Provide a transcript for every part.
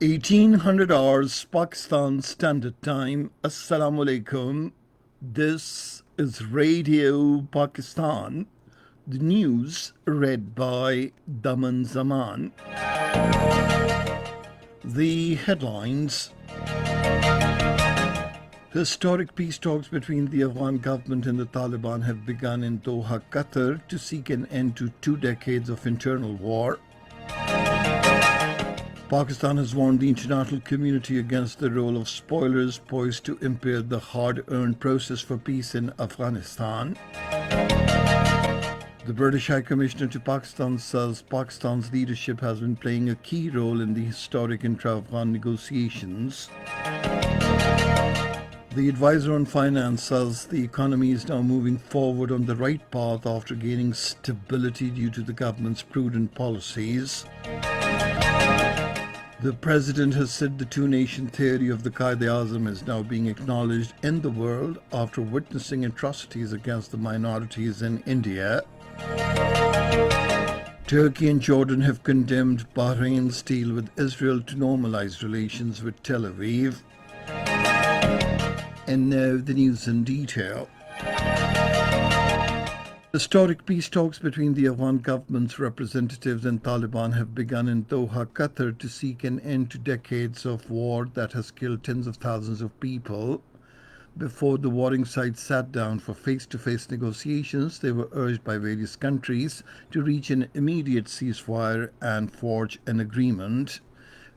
1800 hours Pakistan Standard Time. Assalamu alaikum. This is Radio Pakistan. The news read by Daman Zaman. The headlines. Historic peace talks between the Afghan government and the Taliban have begun in Doha, Qatar, to seek an end to 2 decades of internal war. Pakistan has warned the international community against the role of spoilers poised to impair the hard-earned process for peace in Afghanistan. The British High Commissioner to Pakistan says Pakistan's leadership has been playing a key role in the historic intra-Afghan negotiations. The advisor on finance says the economy is now moving forward on the right path after gaining stability due to the government's prudent policies. The president has said the two-nation theory of the Quaid-e-Azam is now being acknowledged in the world after witnessing atrocities against the minorities in India. Turkey and Jordan have condemned Bahrain's deal with Israel to normalize relations with Tel Aviv. And now the news in detail. Historic peace talks between the Afghan government's representatives and Taliban have begun in Doha, Qatar, to seek an end to decades of war that has killed tens of thousands of people. Before the warring sides sat down for face-to-face negotiations, they were urged by various countries to reach an immediate ceasefire and forge an agreement.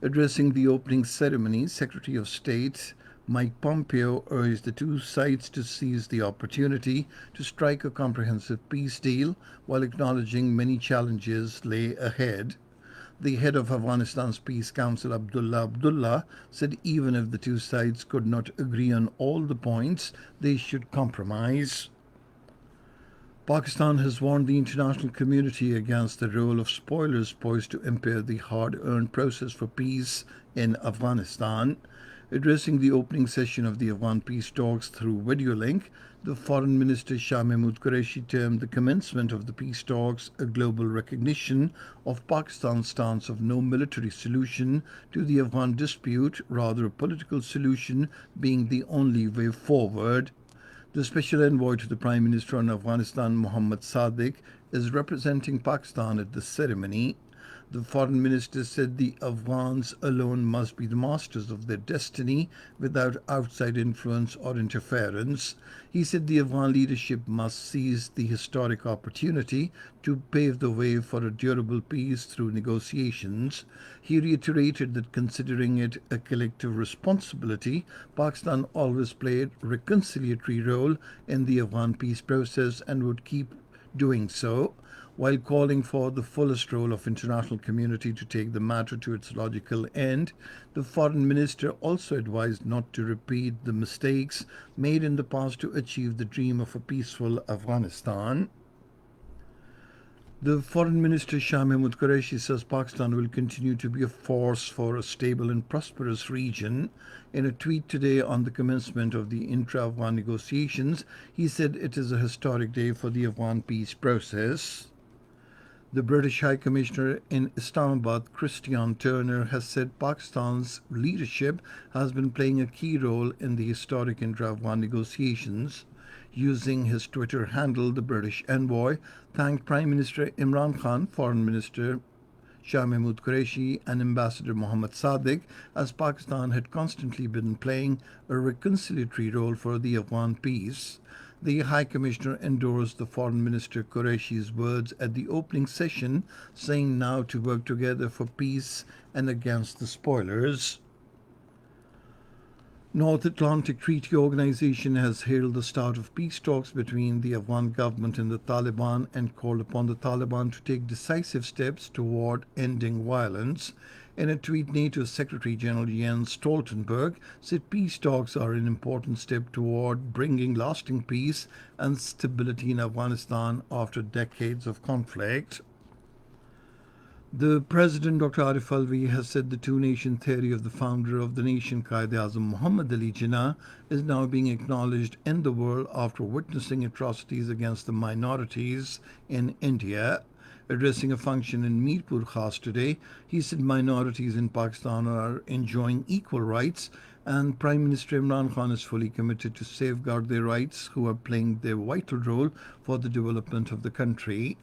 Addressing the opening ceremony, Secretary of State Mike Pompeo urged the two sides to seize the opportunity to strike a comprehensive peace deal while acknowledging many challenges lay ahead. The head of Afghanistan's Peace Council, Abdullah, said even if the two sides could not agree on all the points, they should compromise. Pakistan has warned the international community against the role of spoilers poised to impair the hard-earned process for peace in Afghanistan. Addressing the opening session of the Afghan peace talks through video link, the Foreign Minister Shah Mahmood Qureshi termed the commencement of the peace talks a global recognition of Pakistan's stance of no military solution to the Afghan dispute, rather a political solution being the only way forward. The Special Envoy to the Prime Minister on Afghanistan, Mohammad Sadiq, is representing Pakistan at the ceremony. The Foreign Minister said the Afghans alone must be the masters of their destiny without outside influence or interference. He said the Afghan leadership must seize the historic opportunity to pave the way for a durable peace through negotiations. He reiterated that considering it a collective responsibility, Pakistan always played a reconciliatory role in the Afghan peace process and would keep doing so, while calling for the fullest role of international community to take the matter to its logical end. The foreign minister also advised not to repeat the mistakes made in the past to achieve the dream of a peaceful Afghanistan. The Foreign Minister Shah Mahmood Qureshi says Pakistan will continue to be a force for a stable and prosperous region. In a tweet today on the commencement of the intra-Afghan negotiations, he said it is a historic day for the Afghan peace process. The British High Commissioner in Islamabad, Christian Turner, has said Pakistan's leadership has been playing a key role in the historic intra-Afghan negotiations. Using his Twitter handle, the British envoy thanked Prime Minister Imran Khan, Foreign Minister Shah Mahmood Qureshi, and Ambassador Mohammad Sadiq, as Pakistan had constantly been playing a reconciliatory role for the Afghan peace. The High Commissioner endorsed the Foreign Minister Qureshi's words at the opening session, saying now to work together for peace and against the spoilers. North Atlantic Treaty Organization has hailed the start of peace talks between the Afghan government and the Taliban and called upon the Taliban to take decisive steps toward ending violence. In a tweet, NATO Secretary General Jens Stoltenberg said peace talks are an important step toward bringing lasting peace and stability in Afghanistan after decades of conflict. The President, Dr. Arif Alvi, has said the two-nation theory of the founder of the nation, Quaid-e-Azam Muhammad Ali Jinnah, is now being acknowledged in the world after witnessing atrocities against the minorities in India. Addressing a function in Mirpur Khas today, he said minorities in Pakistan are enjoying equal rights and Prime Minister Imran Khan is fully committed to safeguard their rights, who are playing their vital role for the development of the country.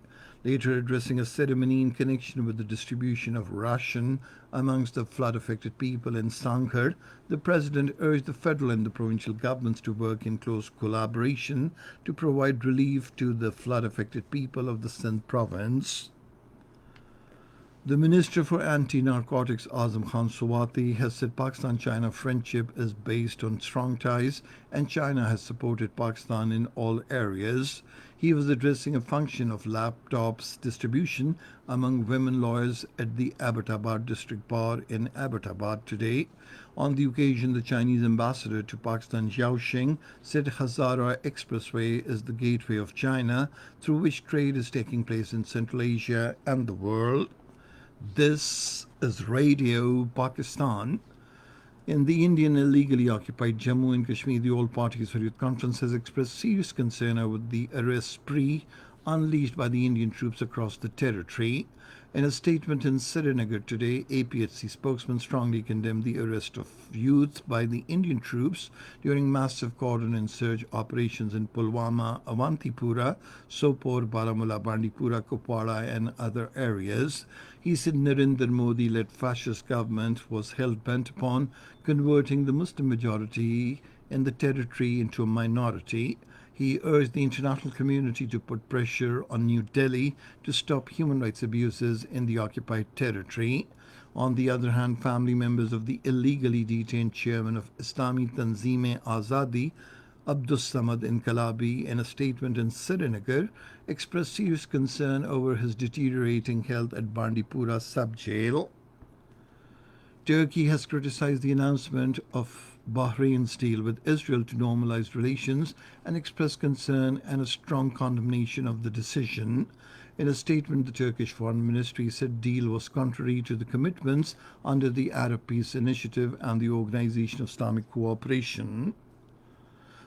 Later addressing a ceremony in connection with the distribution of ration amongst the flood-affected people in Sangkar, the President urged the federal and the provincial governments to work in close collaboration to provide relief to the flood-affected people of the Sindh province. The Minister for Anti-Narcotics Azam Khan Swati has said Pakistan-China friendship is based on strong ties and China has supported Pakistan in all areas. He was addressing a function of laptops distribution among women lawyers at the Abbottabad District Bar in Abbottabad today. On the occasion, the Chinese ambassador to Pakistan, Zhao Xing, said Hazara Expressway is the gateway of China through which trade is taking place in Central Asia and the world. This is Radio Pakistan. In the Indian illegally occupied Jammu and Kashmir, the All Parties for Youth Conference has expressed serious concern over the arrest spree unleashed by the Indian troops across the territory. In a statement in Srinagar today, APHC spokesman strongly condemned the arrest of youth by the Indian troops during massive cordon and search operations in Pulwama, Avantipura, Sopore, Baramulla, Bandipora, Kupwara and other areas. He said Narendra Modi-led fascist government was hell-bent upon converting the Muslim majority in the territory into a minority. He urged the international community to put pressure on New Delhi to stop human rights abuses in the occupied territory. On the other hand, family members of the illegally detained chairman of Islami Tanzim-e Azadi, Abdus Samad Inkalabi, in a statement in Srinagar, expressed serious concern over his deteriorating health at Bandipora sub-jail. Turkey has criticized the announcement of Bahrain's deal with Israel to normalize relations and expressed concern and a strong condemnation of the decision. In a statement, the Turkish Foreign Ministry said the deal was contrary to the commitments under the Arab Peace Initiative and the Organization of Islamic Cooperation.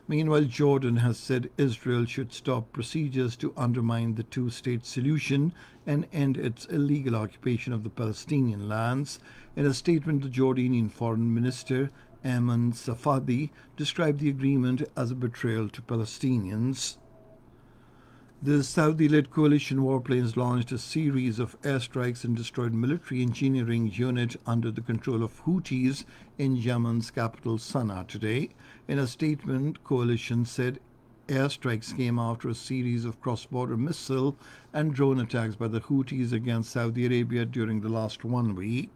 Meanwhile, Jordan has said Israel should stop procedures to undermine the two-state solution and end its illegal occupation of the Palestinian lands. In a statement, the Jordanian Foreign Minister Ayman Safadi described the agreement as a betrayal to Palestinians. The Saudi-led coalition warplanes launched a series of airstrikes and destroyed military engineering unit under the control of Houthis in Yemen's capital Sana'a today. In a statement, coalition said airstrikes came after a series of cross-border missile and drone attacks by the Houthis against Saudi Arabia during the last 1 week.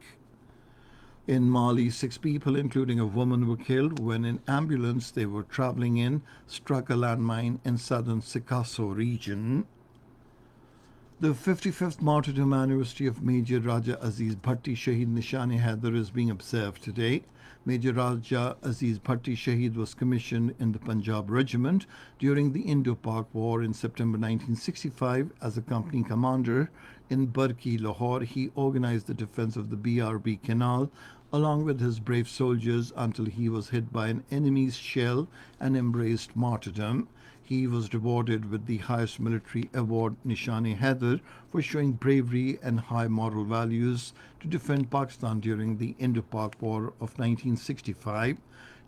In Mali, 6 people, including a woman, were killed when an ambulance they were traveling in struck a landmine in southern Sikasso region. The 55th martyrdom anniversary of Major Raja Aziz Bhatti Shahid Nishan-e-Haider is being observed today. Major Raja Aziz Bhatti Shahid was commissioned in the Punjab Regiment during the Indo-Pak War in September 1965 as a company commander. In Barki, Lahore, he organized the defense of the BRB Canal along with his brave soldiers until he was hit by an enemy's shell and embraced martyrdom. He was rewarded with the highest military award, Nishan-e-Haider, for showing bravery and high moral values to defend Pakistan during the Indo-Pak War of 1965.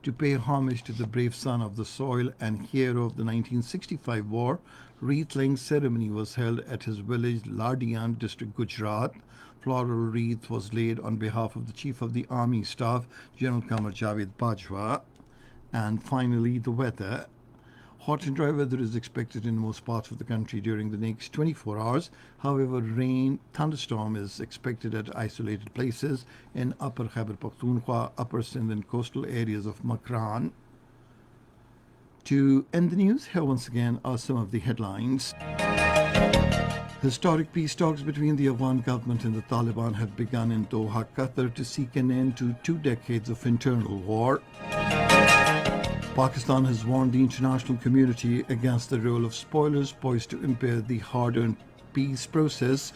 To pay homage to the brave son of the soil and hero of the 1965 war, wreath-laying ceremony was held at his village Lardian, district Gujarat. Floral wreath was laid on behalf of the Chief of the Army Staff, General Qamar Javed Bajwa. And finally, the weather. Hot and dry weather is expected in most parts of the country during the next 24 hours. However, rain, thunderstorm is expected at isolated places in Upper Khyber Pakhtunkhwa, Upper Sindh and coastal areas of Makran. To end the news, here once again are some of the headlines. Historic peace talks between the Afghan government and the Taliban have begun in Doha, Qatar, to seek an end to 2 decades of internal war. Pakistan has warned the international community against the role of spoilers poised to impair the hard-earned peace process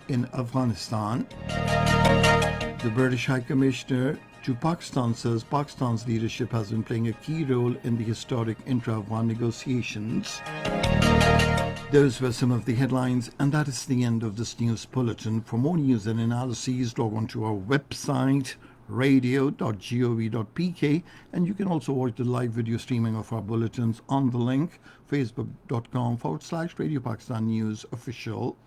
in Afghanistan. The British High Commissioner to Pakistan says Pakistan's leadership has been playing a key role in the historic intra-Afghan negotiations. Those were some of the headlines, and that is the end of this news bulletin. For more news and analyses, log on to our website, radio.gov.pk, and you can also watch the live video streaming of our bulletins on the link facebook.com/Radio Pakistan News Official.